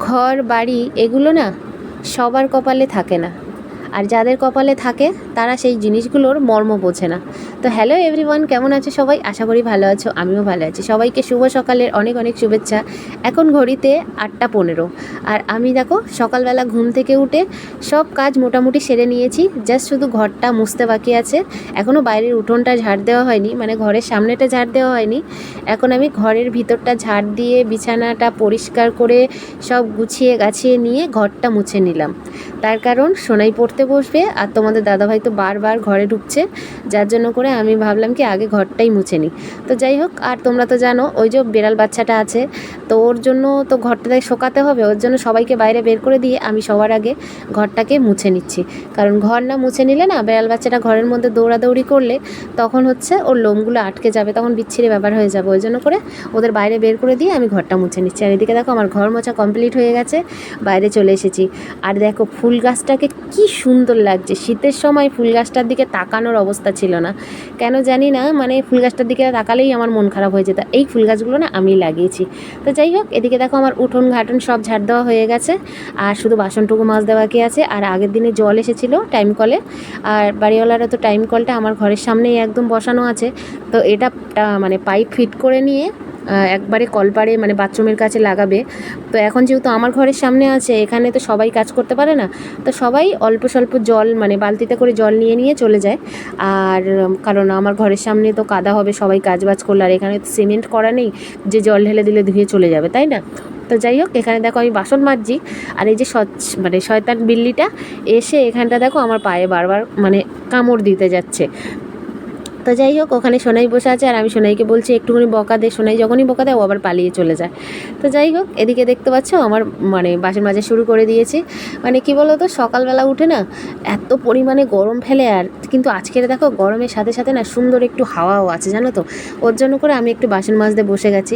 ঘর বাড়ি এগুলো না সবার কপালে থাকে না, আর যাদের কপালে থাকে তারা সেই জিনিসগুলোর মর্ম বোঝে না। তো হ্যালো এভরিওয়ান, কেমন আছো সবাই? আশা করি ভালো আছো, আমিও ভালো আছি। সবাইকে শুভ সকালের অনেক অনেক শুভেচ্ছা। এখন ঘড়িতে 8টা 15, আর আমি দেখো সকালবেলা ঘুম থেকে উঠে সব কাজ মোটামুটি সেরে নিয়েছি। জাস্ট শুধু ঘরটা মুছতে বাকি আছে। এখনও বাইরের উঠোনটা ঝাড় দেওয়া হয়নি, মানে ঘরের সামনেটা ঝাড় দেওয়া হয়নি। এখন আমি ঘরের ভিতরটা ঝাড় দিয়ে বিছানাটা পরিষ্কার করে সব গুছিয়ে গাছিয়ে নিয়ে ঘরটা মুছে নিলাম। তার কারণ সোনাই পড়তে বসবে, আর তোমাদের দাদাভাই তো বারবার ঘরে ঢুকছে, যার জন্য করে আমি ভাবলাম কি আগে ঘরটাই মুছে নিই। তো যাই হোক, আর তোমরা তো জানো ওই যে বেড়াল বাচ্চাটা আছে, তো ওর জন্য তো ঘরটাতে শোকাতে হবে, ওর জন্য সবাইকে বাইরে বের করে দিয়ে আমি সবার আগে ঘরটাকে মুছে নিচ্ছি। কারণ ঘর না মুছে নিলে না, বেড়াল বাচ্চাটা ঘরের মধ্যে দৌড়াদৌড়ি করলে তখন হচ্ছে ওর লোমগুলো আটকে যাবে, তখন বিচ্ছিরি ব্যাপার হয়ে যাবে। ওই জন্য করে ওদের বাইরে বের করে দিয়ে আমি ঘরটা মুছে নিচ্ছি। আর এদিকে দেখো আমার ঘর মোছা কমপ্লিট হয়ে গেছে, বাইরে চলে এসেছি। আর দেখো ফুল গাছটাকে কি সুন্দর লাগছে। শীতের সময় ফুল গাছটার দিকে তাকানোর অবস্থা ছিল না, কেন জানি না, মানে ফুল গাছটার দিকে তাকালেই আমার মন খারাপ হয়ে যেত। এই ফুল গাছগুলো না আমি লাগিয়েছি। তো যাই হোক, এদিকে দেখো আমার উঠোন ঘাটন সব ঝাড় দেওয়া হয়ে গেছে, আর শুধু বাসনটুকু মাছ দেওয়া কি আছে। আর আগের দিনে জল এসেছিলো টাইম কলে, আর বাড়িওয়ালারা তো টাইম কলটা আমার ঘরের সামনেই একদম বসানো আছে, তো এটা মানে পাইপ ফিট করে নিয়ে একবারে কলপাড়ে মানে বাথরুমের কাছে লাগাবে। তো এখন যেহেতু আমার ঘরের সামনে আছে, এখানে তো সবাই কাজ করতে পারে না, তো সবাই অল্প স্বল্প জল মানে বালতিতে করে জল নিয়ে নিয়ে চলে যায়। আর কারণ আমার ঘরের সামনে তো কাদা হবে সবাই কাজ বাজ করলে, আর এখানে তো সিমেন্ট করা নেই যে জল ঢেলে দিলে ধুয়ে চলে যাবে, তাই না? তো যাই হোক, এখানে দেখো আমি বাসন মাজছি, আর এই যে মানে শয়তান বিল্লিটা এসে এখানটা দেখো আমার পায়ে বারবার মানে কামড় দিতে যাচ্ছে। তো যাই হোক, ওখানে সোনাই বসে আছে, আর আমি সোনাইকে বলছি একটুখানি বকা দে। সোনাই যখনই বকা দেয় ও আবার পালিয়ে চলে যায়। তো যাই হোক, এদিকে দেখতে পাচ্ছ আমার মানে বাসন মাজা শুরু করে দিয়েছি। মানে কি বলো তো, সকালবেলা উঠে না এত পরিমাণে গরম ফেলে, আর কিন্তু আজকের দেখো গরমের সাথে সাথে না সুন্দর একটু হাওয়াও আছে জানো তো। ওর জন্য করে আমি একটু বাসন মাজতে বসে গেছি।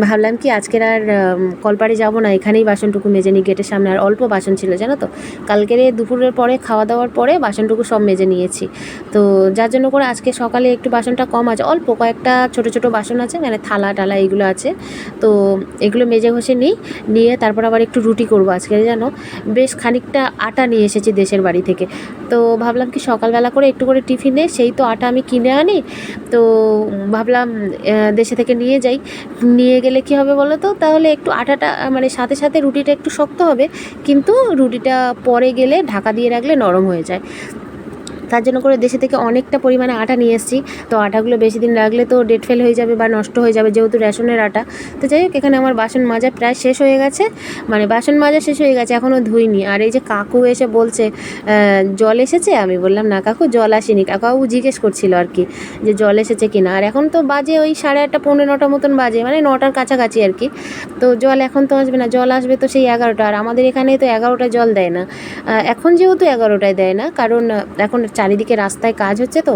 ভাবলাম কি আজকের আর কলপাড়ে যাবো না, এখানেই বাসনটুকু মেজে নিই গেটের সামনে। আর অল্প বাসন ছিল জানো তো, কালকের দুপুরের পরে খাওয়া দাওয়ার পরে বাসনটুকু সব মেজে নিয়েছি। তো যার জন্য করে আজকে সকালে একটু বাসনটা কম আছে, অল্প কয়েকটা ছোট ছোট বাসন আছে, মানে থালা টালা এগুলো আছে। তো এগুলো মেজে ঘষে নিয়ে তারপর আবার একটু রুটি করবো আজকে। জানো বেশ খানিকটা আটা নিয়ে এসেছি দেশের বাড়ি থেকে, তো ভাবলাম কি সকালবেলা করে একটু করে টিফিনে সেই তো আটা আমি কিনে আনি, তো ভাবলাম দেশে থেকে নিয়ে গেলে কি হবে বলো তো, তাহলে একটু আটাটা মানে সাথে সাথে রুটিটা একটু শক্ত হবে, কিন্তু রুটিটা পরে গেলে ঢাকা দিয়ে রাখলে নরম হয়ে যায়। তার জন্য করে দেশে থেকে অনেকটা পরিমাণে আটা নিয়ে এসেছি। তো আটাগুলো বেশি দিন রাখলে তো ডেট ফেল হয়ে যাবে বা নষ্ট হয়ে যাবে, যেহেতু রেশনের আটা। তো যাই হোক, এখানে আমার বাসন মাজা প্রায় শেষ হয়ে গেছে, মানে বাসন মাজা শেষ হয়ে গেছে, এখনও ধুইনি। আর এই যে কাকু এসে বলছে জল এসেছে, আমি বললাম না কাকু জল আসেনি। কাকু জিজ্ঞেস করছিল আর কি যে জল এসেছে কিনা। আর এখন তো বাজে ওই 8:30 9:30 মতন বাজে, মানে 9টার কাছাকাছি আর কি। তো জল এখন তো আসবে না, জল আসবে তো সেই 11টা, আর আমাদের এখানে তো 11টায় জল দেয় না। এখন যেহেতু 11টায় দেয় না, কারণ এখন চারিদিকে রাস্তায় কাজ হচ্ছে, তো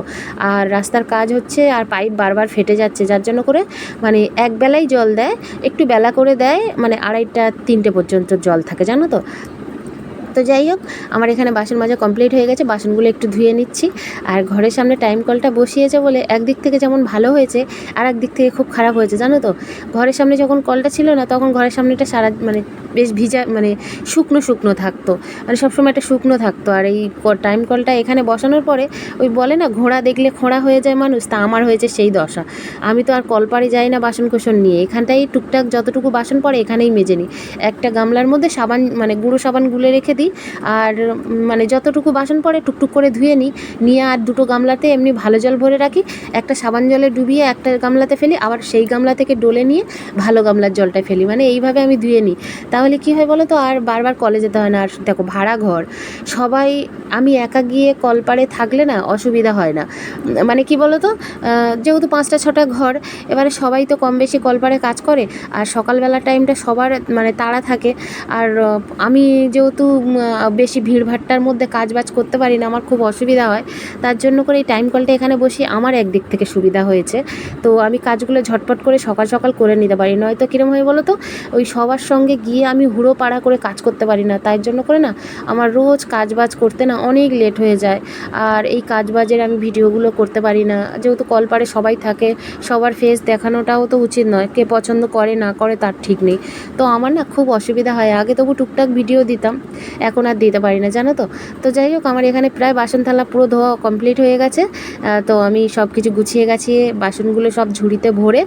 আর রাস্তার কাজ হচ্ছে আর পাইপ বারবার ফেটে যাচ্ছে, যার জন্য করে মানে একবেলাই জল দেয়, একটু বেলা করে দেয়, মানে 2:30 3টে পর্যন্ত জল থাকে জানো তো। তো যাই হোক, আমার এখানে বাসন মাজা কমপ্লিট হয়ে গেছে, বাসনগুলো একটু ধুয়ে নিচ্ছি। আর ঘরের সামনে টাইম কলটা বসিয়েছে বলে একদিক থেকে যেমন ভালো হয়েছে, আর একদিক থেকে খুব খারাপ হয়েছে জানো তো। ঘরের সামনে যখন কলটা ছিল না, তখন ঘরের সামনেটা মানে বেশ ভিজা, মানে শুকনো শুকনো থাকতো, মানে সবসময় একটা শুকনো থাকতো। আর এই টাইম কলটা এখানে বসানোর পরে ওই বলে না ঘোড়া দেখলে খোঁড়া হয়ে যায় মানুষ, তা আমার হয়েছে সেই দশা। আমি তো আর কলপাড়ে যাই না বাসন কোসন নিয়ে, এখানটাই টুকটাক যতটুকু বাসন পড়ে এখানেই মেজে নিই। একটা গামলার মধ্যে সাবান মানে গুঁড়ো সাবান গুলে রেখে দিই, আর মানে যতটুকু বাসন পড়ে টুকটুক করে ধুয়ে নিয়ে আর দুটো গামলাতে এমনি ভালো জল ভরে রাখি, একটা সাবান জলে ডুবিয়ে একটা গামলাতে ফেলি, আবার সেই গামলা থেকে ডলে নিয়ে ভালো গামলার জলটা ফেলি, মানে এইভাবে আমি ধুয়ে নিই। তাহলে কী হয় বলো তো, আর বারবার কলে যেতে হয় না। আর দেখো ভাড়া ঘর, সবাই আমি একা গিয়ে কলপাড়ে থাকলে না অসুবিধা হয় না, মানে কি বলো তো, যেহেতু 5টা 6টা ঘর, এবারে সবাই তো কম বেশি কলপাড়ে কাজ করে, আর সকালবেলা টাইমটা সবার মানে তাড়া থাকে। আর আমি যেহেতু বেশি ভিড়ভাট্টার মধ্যে কাজ বাজ করতে পারি না, আমার খুব অসুবিধা হয়, তার জন্য করে এই টাইম কলটা এখানে বসিয়ে আমার একদিক থেকে সুবিধা হয়েছে। তো আমি কাজগুলো ঝটপট করে সকাল সকাল করে নিতে পারি, নয়তো কীরকম হয় বলো তো, ওই সবার সঙ্গে গিয়ে আমি হুড়ো পাড়া করে কাজ করতে পারি না, তাই জন্য করে না আমার রোজ কাজবাজ করতে না অনেক লেট হয়ে যায়। আর এই কাজবাজের আমি ভিডিওগুলো করতে পারি না, যেহেতু কলপাড়ে সবাই থাকে, সবার ফেস দেখানোটাও তো উচিত নয়, কে পছন্দ করে না করে তার ঠিক নেই। তো আমার না খুব অসুবিধা হয়, আগে তবু টুকটাক ভিডিও দিতাম, এখন আর দিতে পারি না জানো তো। তো যাই হোক, আমার এখানে প্রায় বাসন থালা পুরো ধোয়া কমপ্লিট হয়ে গেছে। তো আমি সব কিছু গুছিয়ে গাছিয়ে বাসনগুলো সব ঝুড়িতে ভরে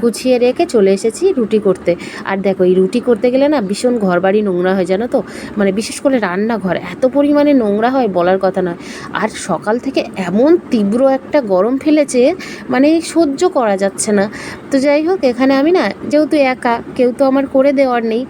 গুছিয়ে রেখে চলে এসেছি রুটি করতে। আর দেখো, এই রুটি করতে গেলে না ভীষণ ঘরবাড়ি নোংরা হয় জানো তো, মানে বিশেষ করে রান্নাঘর এত পরিমাণে নোংরা হয় বলার কথা নয়। আর সকাল থেকে এমন তীব্র একটা গরম ফেলেছে, মানে সহ্য করা যাচ্ছে না। তো যাই হোক, এখানে আমি না যেহেতু একা, কেউ তো আমার করে দেওয়ার নেই,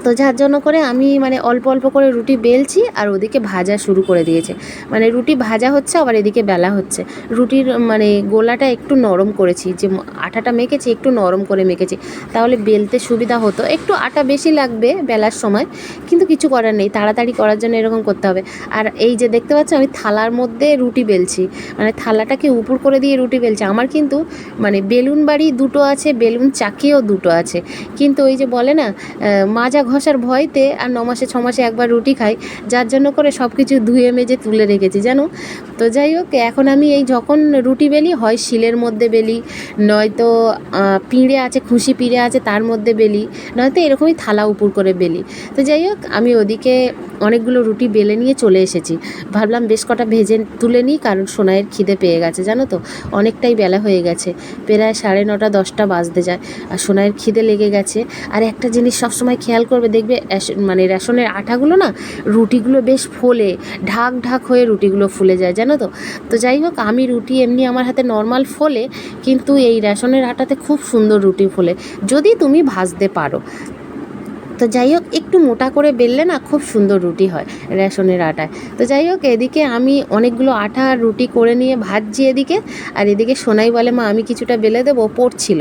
তো যার জন্য করে আমি মানে অল্প অল্প করে রুটি বেলছি আর ওদিকে ভাজা শুরু করে দিয়েছে। মানে রুটি ভাজা হচ্ছে আবার এদিকে বেলা হচ্ছে। রুটির মানে গোলাটা একটু নরম করেছি, যে আটাটা মেখেছি একটু নরম করে মেখেছি, তাহলে বেলতে সুবিধা হতো। একটু আটা বেশি লাগবে বেলার সময়, কিন্তু কিছু করার নেই, তাড়াতাড়ি করার জন্য এরকম করতে হবে। আর এই যে দেখতে পাচ্ছ, আমি থালার মধ্যে রুটি বেলছি, মানে থালাটাকে উপর করে দিয়ে রুটি বেলছি। আমার কিন্তু মানে বেলুন বাড়ি দুটো আছে, বেলুন চাকিও দুটো আছে, কিন্তু ওই যে বলে না মাজা ঘষার ভয়তে আর 9 মাসে 6 মাসে একবার রুটি খাই, যার জন্য করে সব কিছু ধুয়ে মেজে তুলে রেখেছি জানো। তো যাই হোক, এখন আমি এই যখন রুটি বেলি, হয় শিলের মধ্যে বেলি, নয়তো পিঁড়ে আছে, খুশি পিঁড়ে আছে তার মধ্যে বেলি, নয়তো এরকমই থালা উপর করে বেলি। তো যাই হোক, আমি ওদিকে অনেকগুলো রুটি বেলে নিয়ে চলে এসেছি। ভাবলাম বেশ কটা ভেজে তুলে নিই, কারণ সোনাইয়ের খিদে পেয়ে গেছে জানো তো, অনেকটাই বেলা হয়ে গেছে, প্রায় 9:30 10টা বাজতে যায়, আর সোনাইয়ের খিদে লেগে গেছে। আর একটা জিনিস সবসময় খেয়াল করবে, দেখবে মানে রেশনের আটাগুলো না রুটিগুলো বেশ ফোলে, ঢাক ঢাক হয়ে রুটিগুলো ফুলে যায় জানো তো। তো যাই হোক, আমি রুটি এমনি আমার হাতে নর্মাল ফোলে, কিন্তু এই রেশনের আটাতে খুব সুন্দর রুটি ফোলে, যদি তুমি ভাজতে পারো। তো যাই হোক, একটু মোটা করে বেললে না খুব সুন্দর রুটি হয় রেশনের আটায়। তো যাই হোক, এদিকে আমি অনেকগুলো আটা আর রুটি করে নিয়ে ভাজছি এদিকে, আর এদিকে সোনাই বলে মা আমি কিছুটা বেলে দেবো, পড়ছিল।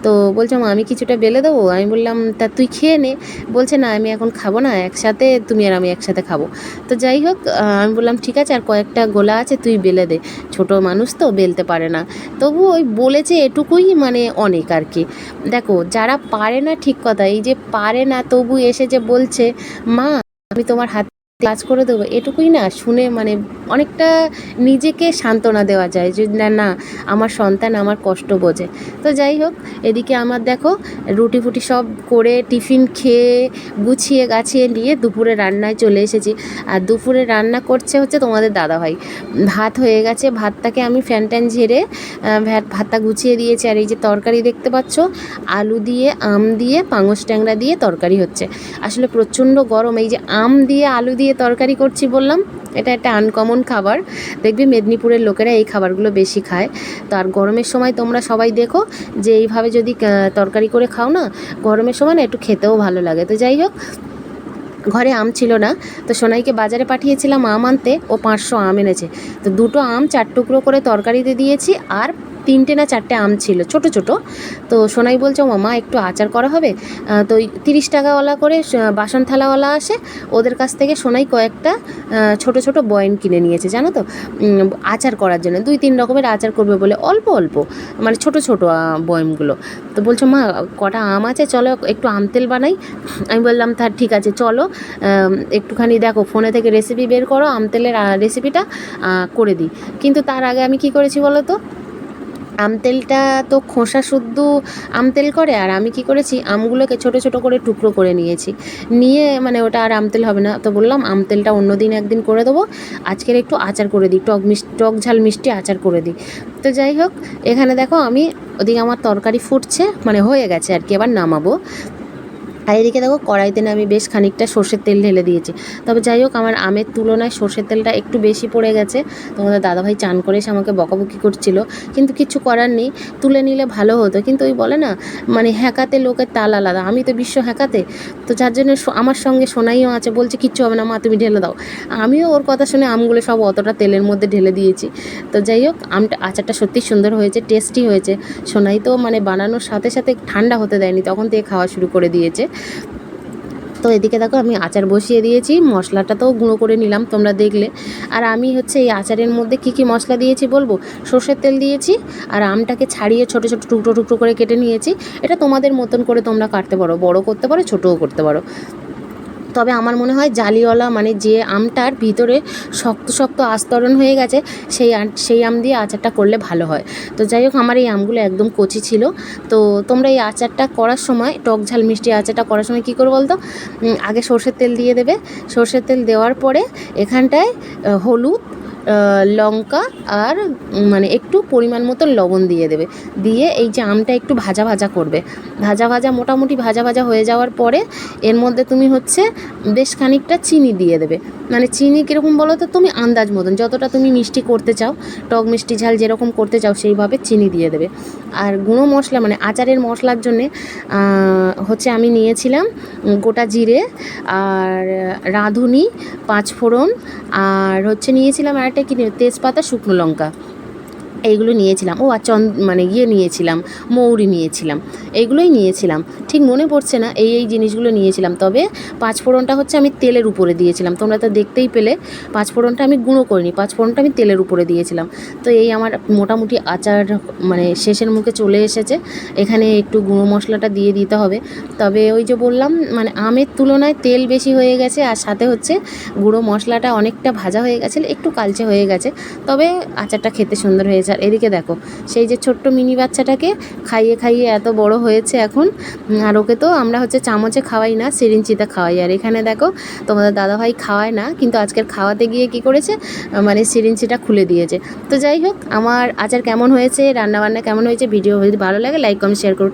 তো বলছে মা আমি কিছুটা বেলে দেবো, আমি বললাম তা তুই খেয়ে নে। বলছে না আমি এখন খাবো না, একসাথে তুমি আর আমি একসাথে খাবো। তো যাই হোক, আমি বললাম ঠিক আছে, আর কয়েকটা গোলা আছে তুই বেলে দে, ছোটো মানুষ তো বেলতে পারে না। তবু ওই বলেছে এটুকুই মানে অনেক আর কি। দেখো, যারা পারে না ঠিক কথা, এই যে পারে না তবু এসে যে বলছে মা আমি তোমার হাতে কাজ করে দেবো, এটুকুই না শুনে মানে অনেকটা নিজেকে সান্ত্বনা দেওয়া যায়, যে না না আমার সন্তান আমার কষ্ট বোঝে। তো যাই হোক, এদিকে আমার দেখো রুটি ফুটি সব করে টিফিন খেয়ে গুছিয়ে গাছিয়ে নিয়ে দুপুরে রান্নায় চলে এসেছি। আর দুপুরে রান্না করছে হচ্ছে তোমাদের দাদাভাই। ভাত হয়ে গেছে, ভাতটাকে আমি ফ্যান ট্যান ঝেড়ে ভাতটা গুছিয়ে দিয়েছি। আর এই যে তরকারি দেখতে পাচ্ছ, আলু দিয়ে আম দিয়ে পাঙস ট্যাংরা দিয়ে তরকারি হচ্ছে। আসলে প্রচণ্ড গরম, এই যে আম দিয়ে আলু দিয়ে তরকারি করছি বললাম, এটা একটা আনকমন খাবার, দেখবি মেদিনীপুরের লোকেরা এই খাবারগুলো বেশি খায়। তো আর গরমের সময় তোমরা সবাই দেখো যে এইভাবে যদি তরকারি করে খাও না, গরমের সময় না একটু খেতেও ভালো লাগে। তো যাই হোক, ঘরে আম ছিল না, তো সোনাইকে বাজারে পাঠিয়েছিলাম আম আনতে, ও 500 আম এনেছে। তো 2টো আম 4 টুকরো করে তরকারিতে দিয়েছি, আর 3টে না 4টে আম ছিল ছোট ছোট। তো সোনাই বলছে মামা একটু আচার করা হবে। তো 30 টাকাওয়ালা করে বাসন থালাওয়ালা আসে, ওদের কাছ থেকে সোনাই কয়েকটা ছোট ছোট বয়াম কিনে নিয়েছে জানো তো, আচার করার জন্য 2-3 রকমের আচার করবে বলে, অল্প অল্প মানে ছোট ছোট বয়ামগুলো। তো বলছো মা কটা আম আছে, চলো একটু আম তেল বানাই। আমি বললাম তা ঠিক আছে চলো, একটুখানি দেখো ফোনে থেকে রেসিপি বের করো, আম তেলের রেসিপিটা করে দিই। কিন্তু তার আগে আমি কি করেছি বলো তো, আম তেলটা তো খোসা শুদ্ধ আম তেল করে, আর আমি কি করেছি আমগুলোকে ছোট ছোট করে টুকরো করে নিয়েছি, নিয়ে মানে ওটা আর আম তেল হবে না। তো বললাম আম তেলটা অন্য দিন একদিন করে দেবো, আজকের একটু আচার করে দিই, টক ঝাল মিষ্টি আচার করে দিই। তো যাই হোক, এখানে দেখো আমি ওদিকে আমার তরকারি ফুটছে, মানে হয়ে গেছে আর কি, এবার নামাবো। আর এদিকে দেখো কড়াইতে না আমি বেশ খানিকটা সর্ষের তেল ঢেলে দিয়েছি। তবে যাই হোক, আমার আমের তুলনায় সর্ষের তেলটা একটু বেশি পড়ে গেছে। তোমাদের দাদাভাই চান করে এসে আমাকে বকাবকি করছিল, কিন্তু কিছু করার নেই, তুলে নিলে ভালো হতো। কিন্তু ওই বলে না মানে হ্যাকাতে লোকের তাল আলাদা, আমি তো বিশ্ব হ্যাকাতে। তো যার জন্য আমার সঙ্গে সোনাইও আছে, বলছে কিচ্ছু হবে না মা তুমি ঢেলে দাও। আমিও ওর কথা শুনে আমগুলো সব অতটা তেলের মধ্যে ঢেলে দিয়েছি। তো যাই হোক, আচারটা সত্যি সুন্দর হয়েছে, টেস্টি হয়েছে। সোনাই তো মানে বানানোর সাথে সাথে ঠান্ডা হতে দেয়নি, তখন থেকে খাওয়া শুরু করে দিয়েছে। তো এদিকে দেখো আমি আচার বসিয়ে দিয়েছি, মশলাটাতেও গুঁড়ো করে নিলাম, তোমরা দেখলে। আর আমি হচ্ছে এই আচারের মধ্যে কী কী মশলা দিয়েছি বলবো। সর্ষের তেল দিয়েছি, আর আমটাকে ছাড়িয়ে ছোটো ছোটো টুকরো টুকরো করে কেটে নিয়েছি। এটা তোমাদের মতন করে তোমরা কাটতে পারো, বড় করতে পারো, ছোটোও করতে পারো। তবে আমার মনে হয় জালিওয়ালা, মানে যে আমটার ভিতরে শক্ত শক্ত আস্তরণ হয়ে গেছে, সেই আম দিয়ে আচারটা করলে ভালো হয়। তো যাই হোক, আমার এই আমগুলো একদম কচি ছিল। তো তোমরা এই আচারটা করার সময়, টক ঝাল মিষ্টি আচারটা করার সময় কী করে বলতো, আগে সর্ষের তেল দিয়ে দেবে। সর্ষের তেল দেওয়ার পরে এখানটায় হলুদ, লঙ্কা আর মানে একটু পরিমাণ মতো লবণ দিয়ে দেবে। দিয়ে এই যে আমটা একটু ভাজা ভাজা করবে, মোটামুটি ভাজা ভাজা হয়ে যাওয়ার পরে এর মধ্যে তুমি হচ্ছে বেশ খানিকটা চিনি দিয়ে দেবে। মানে চিনি কীরকম বলো তো, তুমি আন্দাজ মতন যতটা তুমি মিষ্টি করতে চাও, টক মিষ্টি ঝাল যেরকম করতে চাও সেইভাবে চিনি দিয়ে দেবে। আর গুঁড়ো মশলা, মানে আচারের মশলার জন্যে হচ্ছে আমি নিয়েছিলাম গোটা জিরে, আর রাঁধুনি, পাঁচফোড়ন, আর হচ্ছে নিয়েছিলাম আরেকটা কি, তেজপাতা, শুকনো লঙ্কা, এইগুলো নিয়েছিলাম। ও আর মানে নিয়েছিলাম, মৌরি নিয়েছিলাম, এইগুলোই নিয়েছিলাম। ঠিক মনে পড়ছে না, এই জিনিসগুলো নিয়েছিলাম। তবে পাঁচফোড়নটা হচ্ছে আমি তেলের উপরে দিয়েছিলাম, তোমরা তো দেখতেই পেলে। পাঁচফোড়নটা আমি গুঁড়ো করিনি, পাঁচফোড়নটা আমি তেলের উপরে দিয়েছিলাম। তো এই আমার মোটামুটি আচার মানে শেষের মুখে চলে এসেছে। এখানে একটু গুঁড়ো মশলাটা দিয়ে দিতে হবে। তবে ওই যে বললাম, মানে আমের তুলনায় তেল বেশি হয়ে গেছে, আর সাথে হচ্ছে গুঁড়ো মশলাটা অনেকটা ভাজা হয়ে গেছে, একটু কালচে হয়ে গেছে। তবে আচারটা খেতে সুন্দর হয়েছে। আর এদিকে দেখো, সেই যে ছোট্ট মিনি বাচ্চাটাকে খাইয়ে খাইয়ে এত বড় হয়েছে এখন। আর ওকে তো আমরা হচ্ছে চামচে খাওয়াই না, সিরিঞ্চিতে খাওয়াই। আর এখানে দেখো, তোমাদের দাদাভাই খাওয়ায় না, কিন্তু আজকের খাওয়াতে গিয়ে কি করেছে, মানে সিরিঞ্চিটা খুলে দিয়েছে। তো যাই হোক, আমার আচার কেমন হয়েছে, রান্নাবান্না কেমন হয়েছে, ভিডিও যদি ভালো লাগে লাইক কমেন্ট শেয়ার করুন।